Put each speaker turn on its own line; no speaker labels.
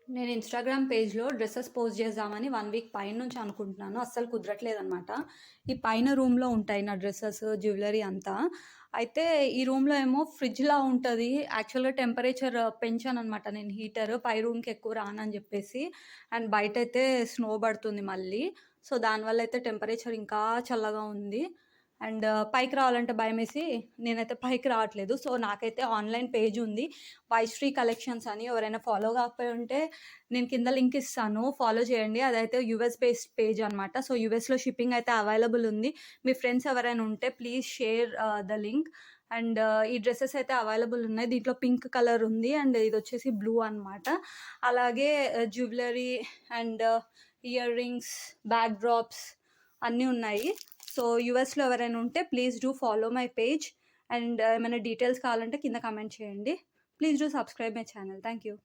నేను ఇన్‌స్టాగ్రామ్ పేజ్‌లో dresses post చేద్దామని 1 వీక్ పైనుంచి అనుకుంటున్నాను. అస్సలు కుదరట్లేదనమాట. ఈ పైన రూమ్‌లో ఉంటాయి నా డ్రెసెస్, జ్యువెలరీ అంతా. అయితే ఈ రూమ్‌లో ఏమో ఫ్రిడ్జ్‌లా ఉంటది. యాక్చువల్‌గా టెంపరేచర్ పెంచాననమాట నేను హీటర్. పై రూమ్‌కి ఎక్కువ రానని జెప్పేసి. అండ్ బయటైతే స్నో పడుతుంది మళ్ళీ. సో, దానివల్లయితే టెంపరేచర్ ఇంకా చల్లగా ఉంది. అండ్ పైకి రావాలంటే భయమేసి నేనైతే పైకి రావట్లేదు. సో, నాకైతే ఆన్‌లైన్ పేజ్ ఉంది. వైశ్రీ కలెక్షన్స్ అని ఎవరైనా ఫాలో కాకపోయి ఉంటే నేను కింద లింక్ ఇస్తాను. ఫాలో చేయండి. అదైతే యూఎస్ బేస్డ్ పేజ్ అనమాట. సో, యూఎస్‌లో షిప్పింగ్ అయితే అవైలబుల్ ఉంది. మీ ఫ్రెండ్స్ ఎవరైనా ఉంటే please share the link. And ఈ డ్రెసెస్ అయితే అవైలబుల్ ఉన్నాయి. దీంట్లో పింక్ కలర్ ఉంది. అండ్ ఇదొచ్చేసి బ్లూ అనమాట. అలాగే jewellery and ear rings, back drops అన్నీ ఉన్నాయి. సో, యూఎస్‌లో ఎవరైనా ఉంటే please do follow my page. And ఏమైనా డీటెయిల్స్ కావాలంటే కింద కమెంట్ చేయండి. Please do subscribe my channel. Thank you.